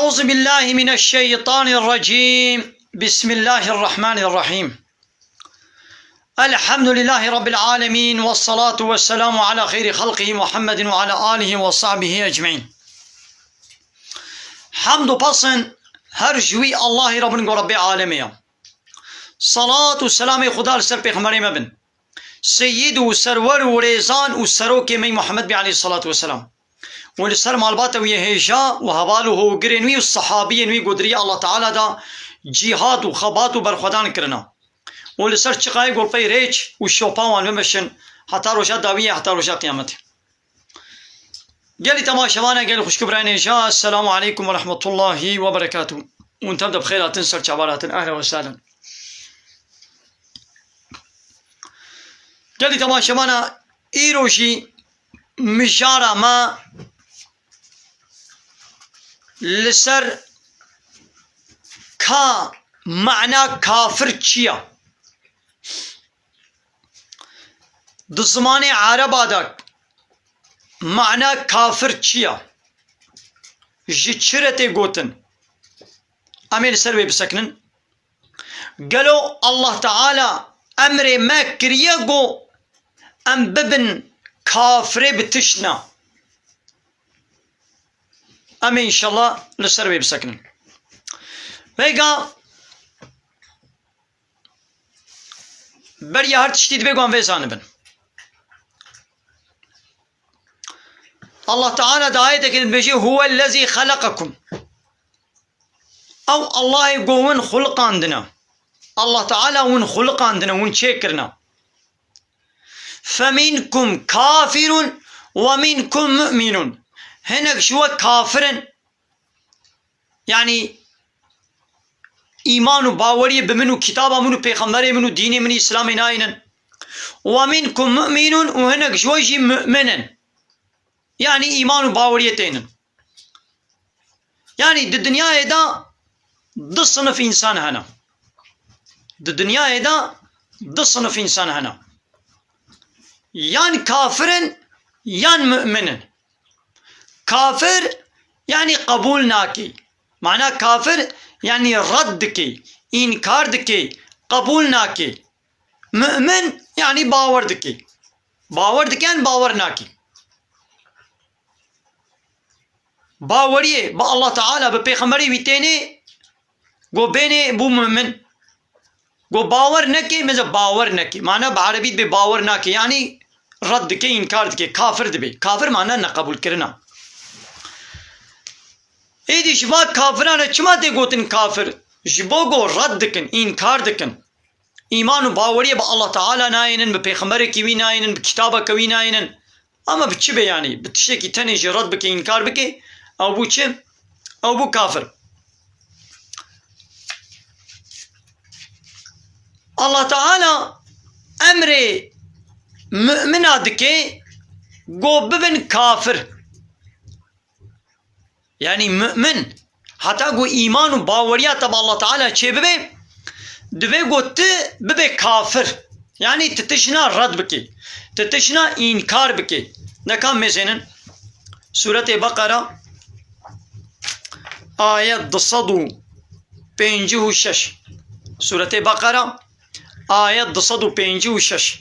أعوذ بالله من الشيطان الرجيم. بسم الله الرحمن الرحيم. الحمد لله رب العالمين، والصلاة والسلام على خير خلقه محمد وعلى آله وصحبه أجمعين. حمد و پسند هر جوی الله رب العالمین. صلاة و سلام خدا سر پیغمبر مبن سید و سرور و ریزان و سروک می محمد بی علیه الصلاة والسلام ولسر مالبات و یهجا و حوالو هو گرنوی و صحابی نوی قدری الله تعالی دا جهاد و خبات و برخودان کرنا ولسر چقای گلپی ریچ و شوپاوان بمشن حتی روشا داویه حتی روشا قیامت. قال تماشوانا قال خوش كبراني جاء. السلام عليكم ورحمة الله وبركاته. وانت تبدأ بخيرات تنسر شعبارات. أهلا وسهلا. قال تماشوانا إيروشي مجارة ما لسر كا معنى كافر چيا دزمان عرب آدك معنى كافر چيا جيشرتي قوتن امير سروي بسكنن قالوا الله تعالى امر ما كريقو ام ببن كافر بتشنا امي ان شاء الله لسروي بسكنن ويقا بريا هر تشتيد بيقوان ويزان بن الله تعالى دعايتك بيجي هو الذي خلقكم او الله يقول خلق عندنا الله تعالى ون خلق عندنا ون شكرنا فمنكم كافر ومنكم مؤمن. هناك شو كافر يعني إيمان باوري بمنو كتابه منو بيغمبره منو دينه منو إسلام ناينا ومنكم مؤمن وهناك شو يجي مؤمنا يعني إيمان باوريتين. يعني الدنيا هذا دو صنف إنسان هنا الدنيا هذا دو صنف إنسان هنا يعني كافر يعني مؤمن. كافر يعني قبول ناكي معناه كافر يعني رد كي إنكار دكي قبول ناكي. مؤمن يعني باور دكي يعني باور ناكي باوريه با الله تعالى بپیغمبری ویتینه گو بینه بو مؤمن گو باور نکی مزه باور نکی معنی بعربی به باور نکی يعني رد کی انکار کی کافر دبی. کافر معنی نقبول کرنا. ایدی شما کافرانه چما تی گوتن کافر جبو گو رد کن انکار دکن ایمان و باوری با الله تعالی ناینن به پیغمبر کی وی ناینن به کتاب کی وی ناینن اما بچی به یعنی بتشی کی تنی رد بکی انکار بکی او بو چه او بو کافر. الله تعالى امر مؤمن دكي گو ببن كافر يعني مؤمن حتى گو ايمان و باوريا تبع الله تعالى چه ببه دبه گو ت ببه كافر يعني تتشنا رد بكي تتشنا انكار بكي. نكام مثلا سورة بقرة آية 256 سورة بقرة آية 256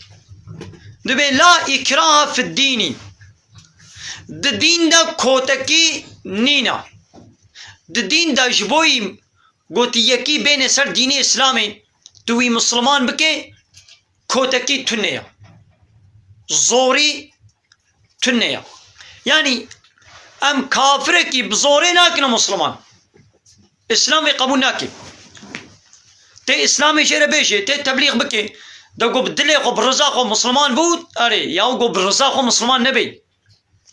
دبه لا إكراه في الدين دين دا كوتكي نينا دين دا جبوي قوتي يكي بين سر دين إسلامي توي مسلمان بكي كوتكي تنيا زوري تنيا يعني ام كافركي بزوري ناكنا مسلمان اسلامي قبول ناكي تي اسلامي شيره بيشي تي تبليغ بكي دقو بدليقو برزاقو مسلمان بود اري ياوقو برزاقو مسلمان نبي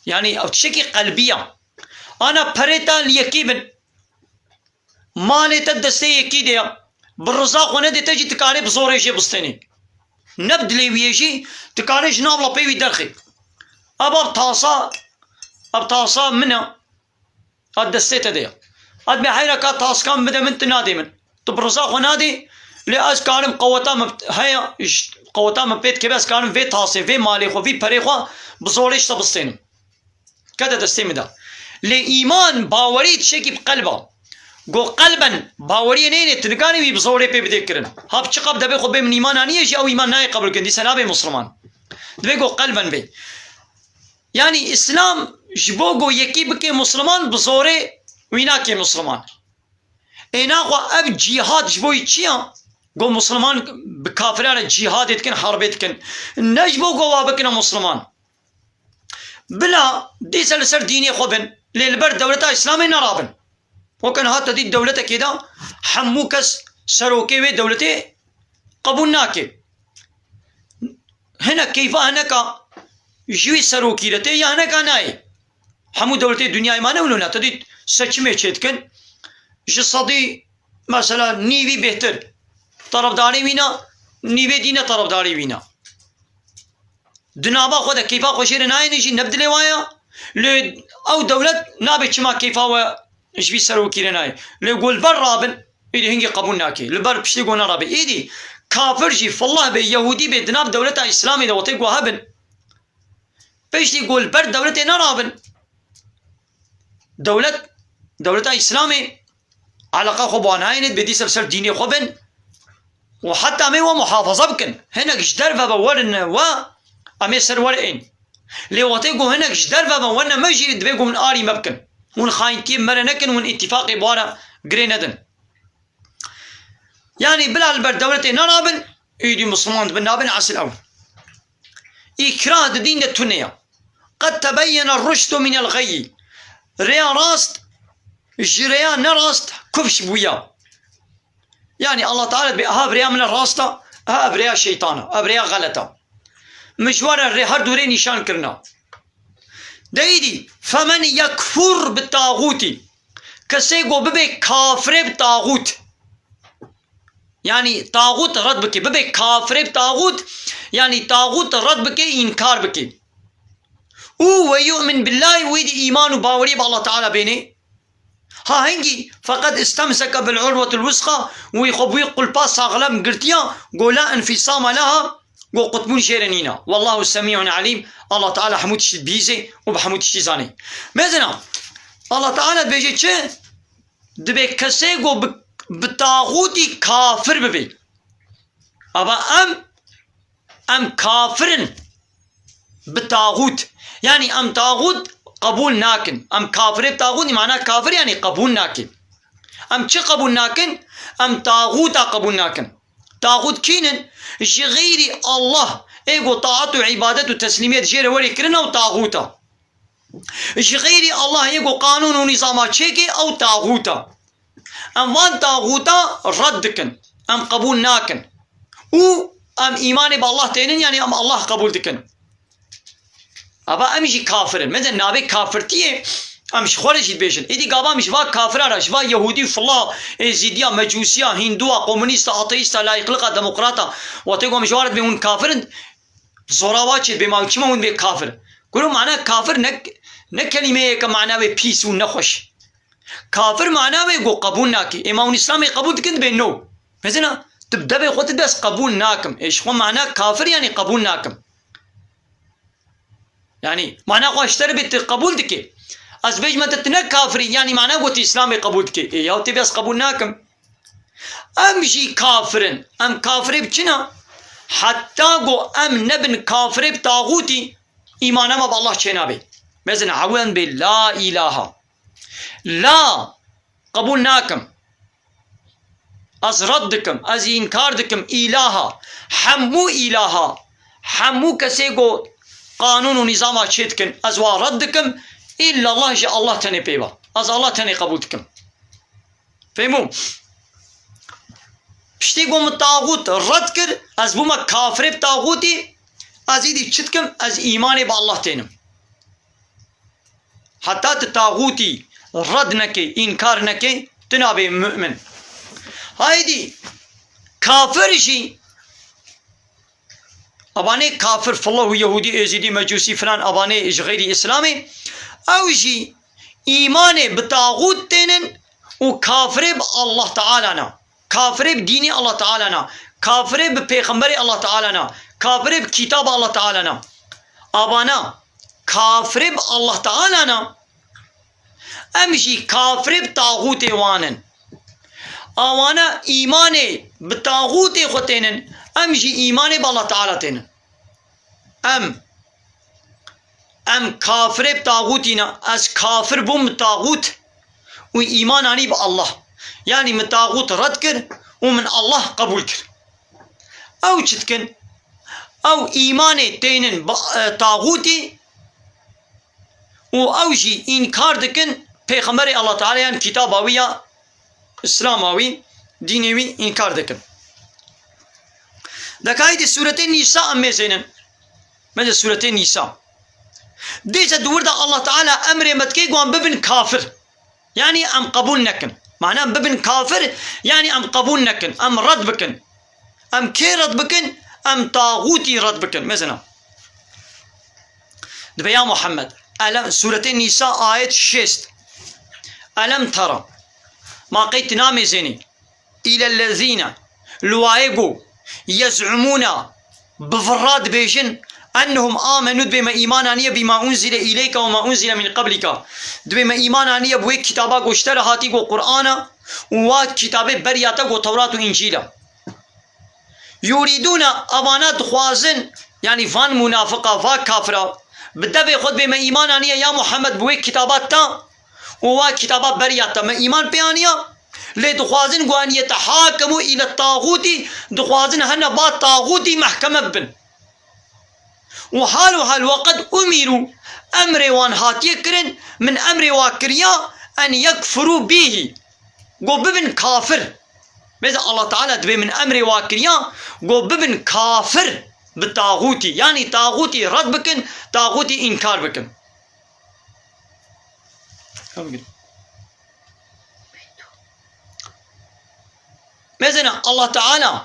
يعني او تشكي قلبية انا بريتا ليكيبن مالي تدستي يكي ديا برزاقو ندي تجي تكاري بزوري شي بستني نبدلي ويجي تكاري جناب لا بيوي درخي ابا بتاصا منها الدستيتا ديا ادمي حيرا كا تاسكام بدا من تنادي من تبرزاقو نادي لأز كانم قوتا هيا قوتا مبيت كباس كانم في تاسي في ماليخو في بريخو بزوريش تبستين كده دستي مدا لإيمان باوريت شكي بقلبه قو قلبا باوري نين تنكاني وي بزوري بي بذكرن هاب تشقب دبي خو بي من ايمان اني يجي او ايمان ناي قبل كندي سنابي مسلمان دبي قو قلبا بي يعني اسلام جبو قو يكي بكي مسلمان بزوري ويناكي مسلمان اينا قو اب جهاد جبو يتشيا قو مسلمان بكافران جهاد يتكن حرب يتكن نجبو قو وابكنا مسلمان بلا دي سلسل ديني خوبن للبر دولة اسلامي نرابن وكان هات دي الدولة كده حموكس سروكي وي دولتي قبول ناكي هنا كيف هناك جوي سروكي لتي يا هناك ناي حمو دولتي الدنيا ما نولونا تدي سچمه چتكن جصدي مثلا نيوي بهتر طرفداري وينا نيوي دينا طرفداري وينا دنابا خود كيفا خوشير ناي نجي نبدل وايا ل او دولة نابي چما كيفا و جبي سروكي لناي لقول بر رابن إيدي هنجي قبول ناكي لبر بشتي قولنا رابي إيدي كافر جي فالله بي يهودي بي دناب دولة إسلامي دوتي قوها هبن بيشتي قول بر دولة نرابن دولة إسلامي علاقة خباناينت بدي سلسل ديني خبن وحتى أمي ومحافظة بكن هناك جدر فبورن و أمي سرورين لوتي قو هناك جدر فبورن ما جيري دبيقو من آري مبكن ون خاينتي مرنكن ون اتفاقي بوارا غريندن يعني بلا البر دولتي نرابن ايدي مسلمان بنابن عسل اول اكراه دين التنية قد تبين الرشد من الغي ريا راست جريا نراست كفش بويا يعني الله تعالى بأهاب ريا من الراسطة أهاب ريا شيطانة أهاب ريا غلطة مجوار الري هر دوري نشان كرنا دايدي فمن يكفر بالطاغوت كسيقو ببي كافر بطاغوت يعني طاغوت رد بكي ببي كافر بطاغوت يعني طاغوت رد بكي إنكار بكي ويؤمن بالله ويدي إيمان باوري بالله تعالى بيني ها هنجي فقد استمسك بالعروة الوثقى ويخبوي قل باس أغلب قرتيا قولا انفصام لها وقطبون شيرنينا والله السميع عليم الله تعالى حمود بيزي وبحمود زاني مثلا الله تعالى بيجي چه دبي كسيغو بطاغوتي كافر ببي أبا أم كافرن بطاغوت يعني أم طاغوت قبول ناكن أم كافر بطاغوت معناه كافر يعني قبول ناكن أم چه قبول ناكن أم طاغوتا قبول ناكن طاغوت كينن غير الله ايغو طاعت وعبادت وتسليميت جير وري كرنا وطاغوتا غير الله ايغو قانون ونظامات شيكي او طاغوتا ام وان طاغوتا ردكن ام قبول ناكن ام ايمان بالله تينن يعني ام الله قبول دكن ابا امشي كافرن مثلا نابي كافرتيه امش خارجي بيجن ايدي قابا مش با كافر شبا يهودي فلا زيديا مجوسيا هندوا كومونيستا اتيستا لا يخلق ديمقراطا وتيغو مش وارد بيون كافر زوراواتش بما كيما ون بي كافر قولوا معناه كافر نك كلمه كمعناه بيس ونخش كافر معناه بيقو قبول ناكي امام الاسلام قبول كنت بينو مثلا تبدا بخوت داس قبول ناكم ايش هو معناه كافر يعني قبول ناكم يعني معناه اشتري بالقبول دكي أزبيج ما تتنك كافرين يعني معناه قلت إسلامي قبول كي إيه يا تبي قبول ناكم أمشي كافرن أم كافر بچنا حتى قو أم نبن كافر بطاغوتي إيمانا ما بالله چنابي مثلا عوان باللا إله لا قبول ناكم از ردكم از إنكاردكم إلها حمو إلها حمو كسي قو قانون ونظام چتكن از ردكم إلا الله جاء الله تاني بيبا از الله تاني قبولتكم فهمو بشتي قوم الطاغوت رد كر از بوما كافر بطاغوتي از ايدي چتكم از إيماني با الله تانم حتى الطاغوتي رد نكي إنكار نكي تنابي مؤمن هايدي كافر شي أباني كافر فالله يهودي ازيدي مجوسي فلان أباني غير إسلامي او جي ايمان بطاغوت تنن وكافر بالله تعالى نا كافر بدين الله تعالى نا كافر بپیغمبر الله تعالى نا كافر بكتاب الله تعالى نا ابانا كافر بالله تعالى نا امجي كافر بطاغوت وانن اوانا ايماني بطاغوتي خوتينن ام جي ايماني بالله تعالى تينن ام كافر بطاغوتينا از كافر بوم طاغوت و ايمان اني بالله يعني من طاغوت رد كر ومن الله قبول كر او تشتكن او ايماني تينن طاغوتي و او جي انكار دكن پیغمبر الله تعالى يعني كتاباوية اسلاماوي دينيوي انكار دكن دكايد سورة النساء ام ميزينن مثل سورة النساء ديجا دوردا الله تعالى امر متكي قوان ببن كافر يعني ام قبول نكن معناه ببن كافر يعني ام قبول نكن ام رد بكن ام كي رد بكن ام طاغوتي رد بكن مثلا دبا يا محمد ألم سورة النساء آية 6 ألم ترى ما قيت نامي زيني إلى الذين لوايقوا يزعمون بفراد بيجن أنهم آمنوا بما إيمانانية بما أنزل إليك وما أنزل من قبلك بما إيمانانية بويك كتابك واشترى هاتيك وقرآن وواد كتابك برياتك وتوراة وإنجيل يريدون أمانات خوازن يعني فان منافقة فان كافرة بدأ خود بما إيمانانية يا محمد بويك كتابات تا وواد كتابات برياتا ما إيمان بيانية لدخوازن قوان يتحاكموا إلى الطاغوت دخوازن هنا با طاغوتي محكمة بن وحال وقد أمروا أمر وان هاتي كرن من أمر واكريا أن يكفروا به قو ببن كافر ماذا الله تعالى دبي من أمر واكريا قو ببن كافر بالطاغوتي يعني طاغوتي رد بكن طاغوتي إنكار بكن مثلا الله تعالى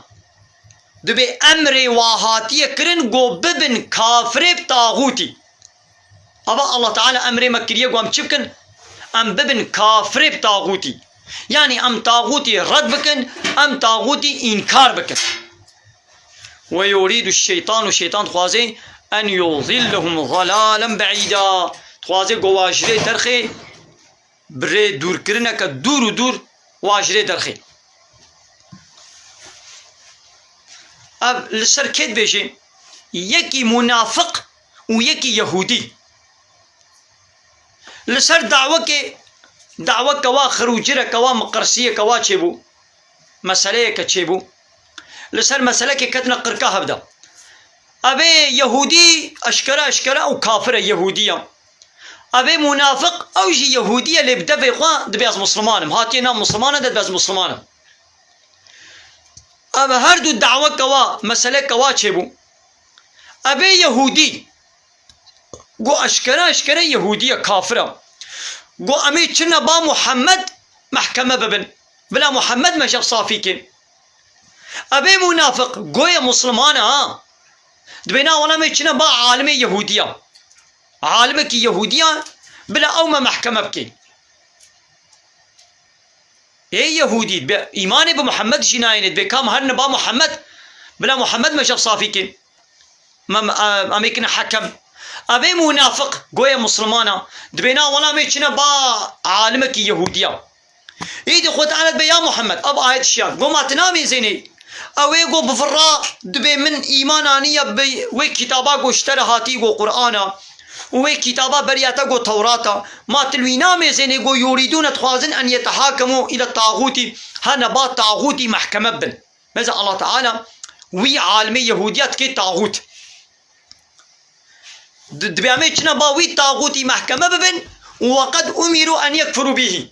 دبي أمر واهاتي كرن قو ببن كافر بطاغوتي أبا الله تعالى أمر مكرية قوام شبكن أم ببن كافر بطاغوتي يعني أم طاغوتي رد بكن أم طاغوتي إنكار بكن ويريد الشيطان خوازي أن يضلهم ضلالا بعيدا خوازي قو واجري درخي بري دور كرنك دور واجري درخي اب لسر كيد بيجي يكي منافق ويكي يهودي لسر دعوة كوا خروجرة كوا مقرسية كوا تشيبو مسألة كتشيبو لسر مسألة كتنا قركا هبدا أبي يهودي أشكرا أو كافر يهودية أبي منافق أو جي يهودية اللي بدا في إخوان دبياز مسلمان هاتينا مسلمان دبياز مسلمان أبا هردو الدعوة كوا مسألة كوا تشيبو أبي يهودي قو أشكرا يهودية كافرة قو أمي تشنا با محمد محكمة ببن بلا محمد ما شاف صافيكين أبي منافق قو يا مسلمان دبينا ولا مي تشنا با عالمي يهودية عالمك يهودية بلا أوما محكمة بكين ايه يهودي ايماني بمحمد جناين بكام هرن با محمد بلا محمد ما شاف صافيكين ما اميكنا حكم ابي منافق قوية مسلمانا دبينا ولا ميكنا با عالمك يهودية ايدي خود تعالى بيا محمد اب آية الشيان قو ما تنامي زيني اوي قو بفراء دبي من ايمانانية بي وي كتابا قو اشترى هاتي قو قرآنا وي كتابا برياتا قو توراتا ما تلوينا ميزيني قو يريدون تخوازن أن يتحاكموا إلى الطاغوت هنا با طاغوتي محكمة بن ماذا الله تعالى وي عالمي يهوديات كي طاغوت دبياميتنا با وي طاغوتي محكمة بن وقد أمروا أن يكفروا به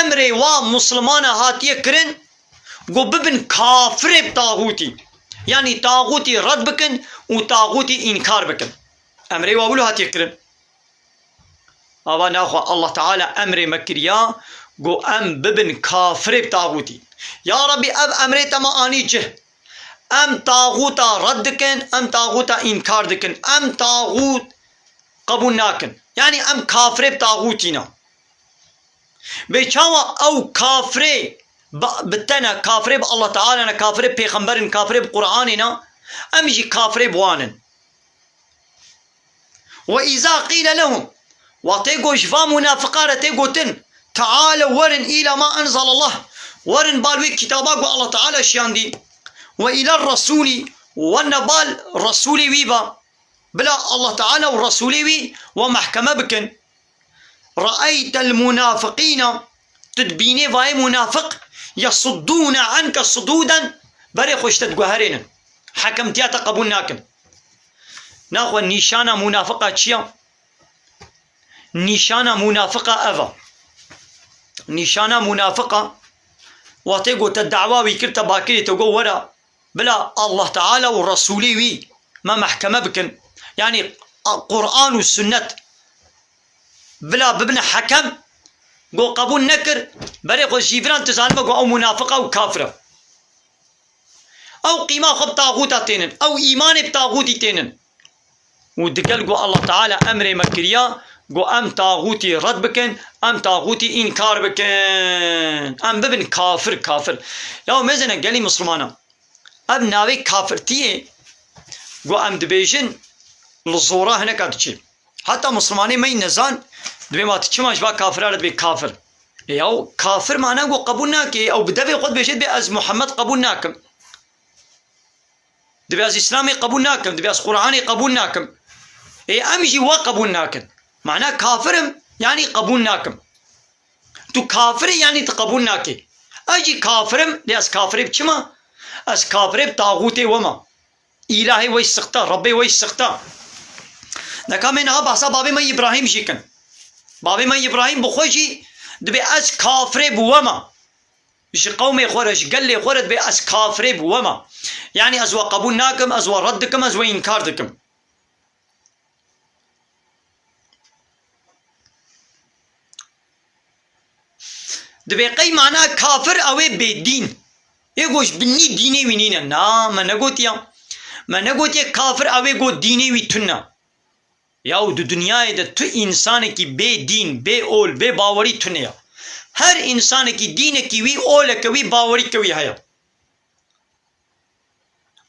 أمري ومسلمان هاتي كرن قو ببن كافر بطاغوتي يعني طاغوتي رد بكن وطاغوتي إنكار بكن أمري وابلو هاتي كرن أبا ناخو الله تعالى أمري مكريا قو أم ببن كافر بطاغوتي يا ربي أب أمري تما آني جه أم طاغوتا ردكن أم طاغوتا إنكار دكن أم طاغوت قبول ناكن يعني أم كافر بطاغوتينا بيشاوا أو كافر بتنا كافر بالله تعالى أنا كافر بيغمبر كافر بقرآننا أم يجي كافر بوانن وإذا قيل لهم وتيقو شفا منافقارة تيقو تن تعالوا ورن إلى ما أنزل الله ورن بالوي كتابا الله تعالى شياندي وإلى الرسول والنبال رسولي ويبا بلا الله تعالى ورسولي وي ومحكمة بكن رأيت المنافقين تدبيني واي منافق يصدون عنك صدودا بري خوش تدقوهرين حكمتياتا قبول ناكن ناخو نيشانا منافقة چيا نيشانا منافقة أفا نيشانا منافقة واتيقو تدعوا ويكرتا باكري تقو ورا بلا الله تعالى ورسولي وي ما محكمة بكن يعني القرآن والسنة بلا ببن حكم قو قبول نكر بري قو شيفران تسالمة قو أو منافقة أو كافرة أو قيمة خب طاغوتا تينن أو إيمان بطاغوتي تينن ودقل قو الله تعالى أمر مكريا قو أم طاغوتي رد بكن أم طاغوتي إنكار بكن أم ببن كافر كافر ياو مزنا قالي مسلمانا أب ناوي كافرتيه قو أم دبيجن للزورة هنا كاتشي حتى مسلماني ما ينزان دبي ما تشماش با كافر دبي كافر ياو كافر معنا قو قبولناك أو بدبي قد بيجد بي أز محمد قبولناكم دبي أز إسلامي قبولناكم دبي أز قرآني قبولناكم أمجي وقبولناكم معناه كافرم يعني قبولناكم تو كافر يعني تقبولناكي أجي كافرم دي أز كافري بچما أز كافري بطاغوتي وما إلهي ويسقطا ربي ويسقطا نكا منها بحثا بابي ما إبراهيم جيكن بابي ما إبراهيم بخوشي دبي أز كافري بوما إيش قومي خورج قال لي خورد بي أز كافري بوما يعني أزوا قبولناكم أزوا ردكم أزوا إنكاردكم دبي قي معناه كافر أو بدين يقولش بني ديني وينينا نا ما نقول يا كافر أو يقول ديني ويتنا ياو دو دنيا ده تو إنسان کی بے دین بے اول بے باوری تنیا ہر انسان کی دین کی وی اول کوي باوری کوي هيا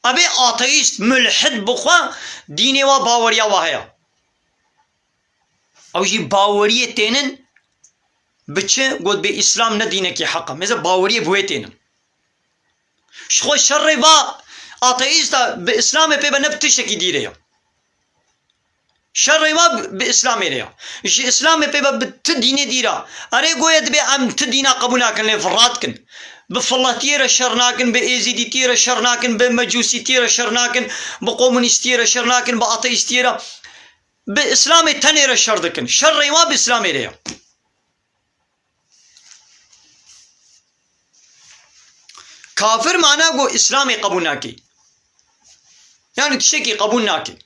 ابي آتئیست ملحد بخوا دین و باوریا وهيا او جي باوری تنن بچه قد بي اسلام نه دینه کی حقا مثل باوری بوي تنن شخو شر با آتئیست به اسلام پی بنبتشکی دیره شر ما بإسلام ريا إيش إسلام بيبا بتدينه ديرا أري قويد بي أم تدينا قبولنا كن لفراتكن بفالله تيرا شرناكن بإيزيدي تيرا شرناكن بمجوسي تيرا شرناكن بقومنيس تيرا شرناكن بأطيس تيرا بإسلام تنيرا شردكن شر ما بإسلام ريا كافر معنا قو إسلامي قبولناكي يعني تشكي قبولناكي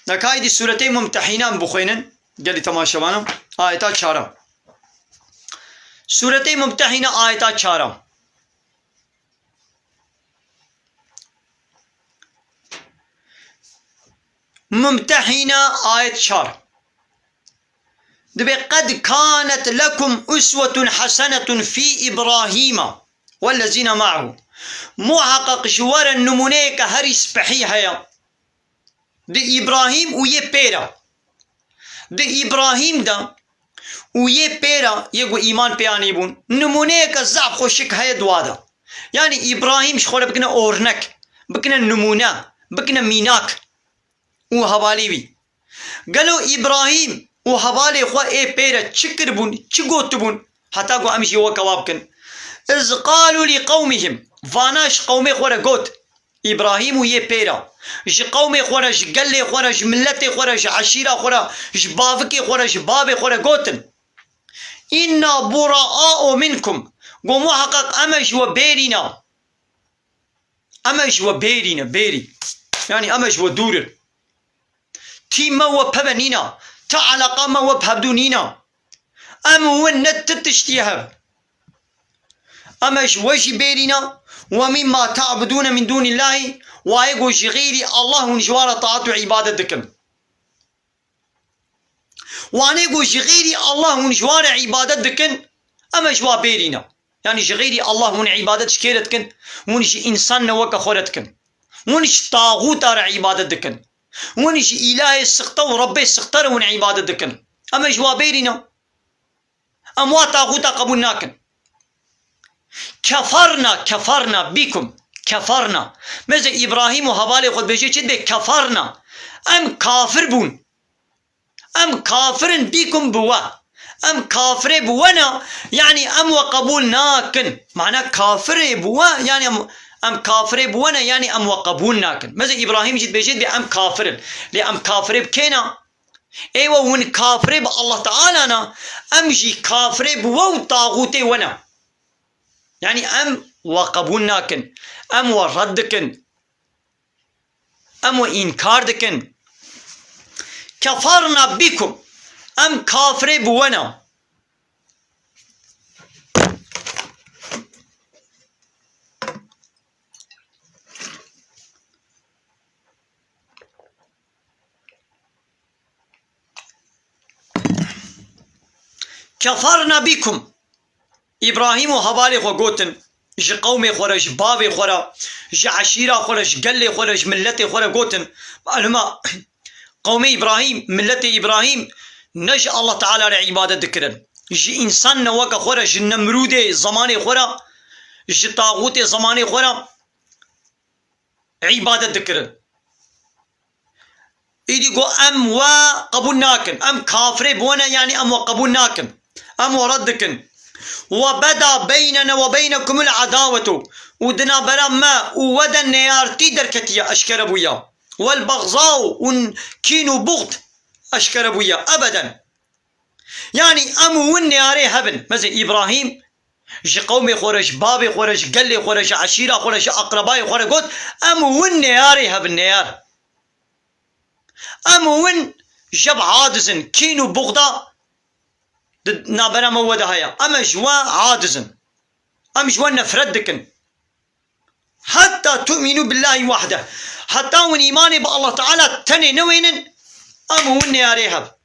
نكايدي سورتين ممتحنان بخوينن قال تماشاوانا آيات شارع سورتين ممتحنة آيات شارع ممتحنة آيات شارع دبي قد كانت لكم أسوة حسنة في إبراهيم والذين معه محقق شوار النمونيك هرس بحيها دي إبراهيم ويه بيرا دي إبراهيم دا ويه بيرا يقو إيمان بياني بون نمونيك الزعب خوشك هيا دوادا يعني إبراهيم شخورة بكنا أورنك بكنا نمونا بكنا ميناك وحوالي بي قالوا إبراهيم وحوالي خوا إيه بيرا چكر بون چگوت بون حتى قو أمشي وكوابكن إذ قالوا لقومهم فاناش قومي خورة قوت إبراهيم ويه بيرا ج قومي خورا ج قلي خورا ج ملتي خورا ج عشيرة خورا ج بافكي خورا ج بابي خورا قوتن إنا براء منكم قوموا حقق أمش وبيرنا أمش وبيرنا بيري يعني أمش ودور تيما وبهبنينا تعلق ما وبهبدونينا أم ونت تشتيها أمش وجي بيرنا ومما تعبدون من دون الله ويقول غيري الله ونجوار طاعته عبادتكم وانا يقول غيري الله ونجوار عبادتكم اما جوا بيرنا يعني غيري الله ون عبادت شكيرتكن ونج انسان نوك خورتكن ونج طاغوت عبادتكن ونج اله السقطه وربي السقطه ون عبادتكن اما جوابيرنا اموا طاغوتا قبول ناكن كفرنا بكم كفرنا مثل ابراهيم وهبالي خود بيجي چد كفرنا ام كافر بون ام كافر بكم بوا ام كافر بوانا يعني ام وقبول ناكن معناه كافر بوا يعني ام كافر بوانا يعني ام وقبول ناكن مثل ابراهيم جد بيجد ام كافر لي ام كافر بكينا ايوه ون كافر بالله تعالى انا امجي كافر بوا طاغوتي وانا يعني ام وقبول ناكن ام وردكن ام وانكار دكن كفرنا بكم ام كافر بوانا كفرنا بكم ابراهيم وهبالي خو قوتن جي قومي خورا جي بابي خورا جي عشيرة خورا جي قلي خورا جي ملتي خورا قوتن معلومة قومي إبراهيم ملتي إبراهيم نجي الله تعالى لعبادة ذكرن جي إنسان نوكا خورا جي نمرودي زماني خورا جي طاغوتي زماني خورا عبادة ذكرن إيدي قو أم وقبول ناكن أم كافري بونا يعني أم وقبول ناكن أم وردكن وبدا بيننا وبينكم العداوة ودنا برا ما وودا نيارتي دركتيا أشكر بويا والبغضاء كينو بغض أشكر بويا أبدا يعني أمو والنياري هبن مثل إبراهيم جي قومي خورج بابي خورج قلي خورج عشيرة خورج أقربائي خورج قلت أمو والنياري هبن نيار أمو ون جب عادزن كينو بغضا نابنا مودا هيا أما جوا عادزن أم جوا نفردكن حتى تؤمنوا بالله وحده حتى ون إيماني بالله تعالى تني نوينن أم ون نياريهب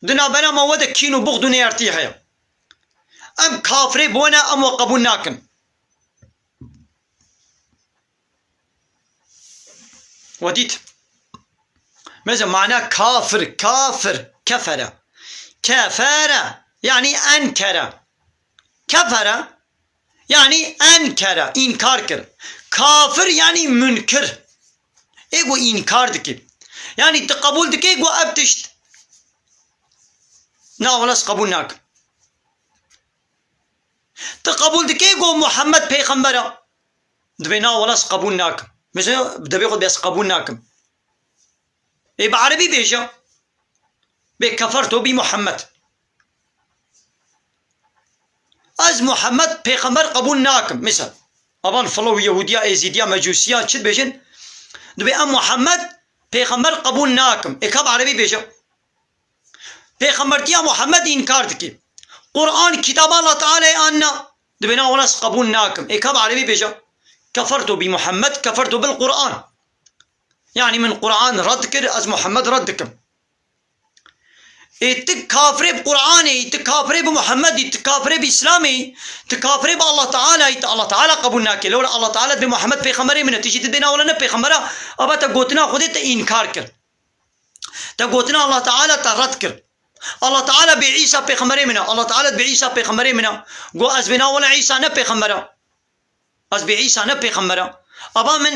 دنا بنا مودا كينو بغض نيارتي هيا أم كافري بونا أم وقبول ناكن وديت ماذا معناه كافر كفر يعني أنكر كفر يعني أنكر إنكار كر كافر يعني منكر إيقو إنكار دكي يعني تقبول دكي إيقو أبتشت ناولس قبولناك تقبول دكي إيقو محمد پیغمبرا دبي ناولس قبولناك مثلا دبي قد بيس قبولناكم إيه بعربي بيجا بكفرتو بمحمد از محمد پیغمبر قبول ناكم مثلا أبان فلو يهودية إيزيدية مجوسية شد بيجن دبي أم محمد پیغمبر قبول ناكم إيه كاب عربي بيجا پیغمبرتيا محمد إنكار دكي قرآن كتاب الله تعالى أنا دبي ناولس قبول ناكم إيه كاب عربي بيجا كفرتو بمحمد كفرتو بالقرآن يعني من قرآن رد كر از محمد ردكم تكافري بقرآني تكافري بمحمد تكافري بإسلامي تكافري بالله تعالى الله تعالى قبولناك لولا الله تعالى بمحمد بيغمبري من تيجي تدينا ولا بيغمبره أبا تقوتنا خدت إنكار كر تقوتنا الله تعالى ترد كر الله تعالى بعيسى بيغمبري منا الله تعالى بعيسى بيغمبري منا قو از بنا ولا عيسى نبيغمبره از بعيسى نبيغمبره أبا من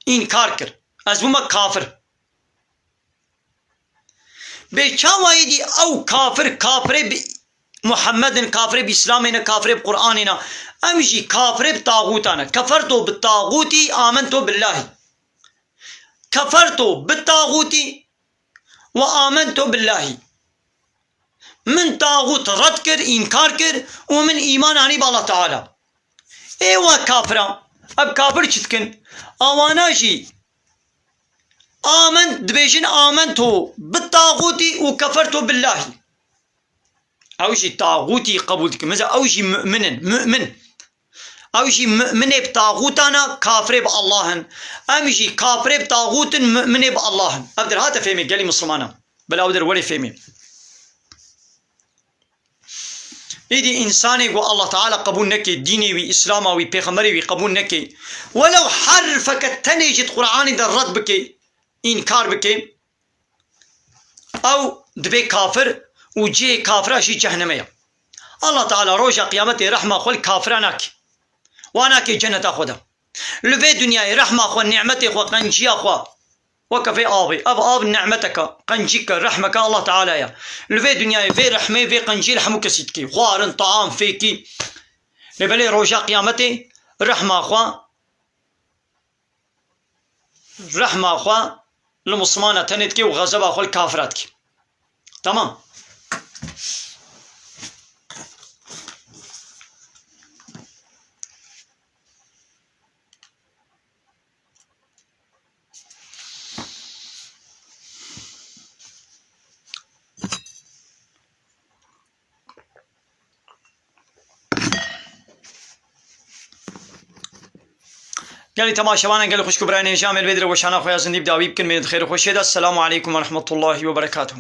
إنكار كر از بما كافر بچاوایدی او کافر محمد كافر بإسلامنا كافر بقرآننا امجي كافر بطاغوتنا كفرت بالطاغوت آمنت بالله كفرت بالطاغوت وآمنت بالله من طاغوت رد كر إنكار كر ومن إيمان عني بالله تعالى ايوا كافرا اب كافر چتكن اواناجي آمنت دبيجن آمنتو بالطاغوتي وكفرتو بالله أوجي طاغوتي قبولك مثلا أوجي مؤمن أوجي مؤمن بطاغوتنا كافر بالله أمجي كافر بطاغوت مؤمن بالله أقدر هذا فهمي قال لي مسلمانا بلا أقدر ولا فهمي إيدي إنساني يقول الله تعالى قبول نكي ديني وإسلامي وبيغمبري وقبول نكي ولو حرفك تنجد قرآني در رد بكي إنكار بكي أو دبي كافر وجي كافر شي جهنمية الله تعالى روجا قيامتي رحمة خل كافرانك واناك جنة خدا لفي دنياي رحمة خو نعمتي خو قنجي خو وكفي آبي أب نعمتك قنجيك رحمك الله تعالى يا لفي دنياي في رحمة في قنجي لحمك سيدكي خوارن طعام فيكي لبلي روجا قيامتي رحمة خو لمسلمانة تندكي وغزبة خو الكافراتكي تمام. قال لي تماشاوانا قال لي خوش كبراني جامل بدر وشانا خويا زنديب داوي يمكن من خير خوش السلام عليكم ورحمة الله وبركاته.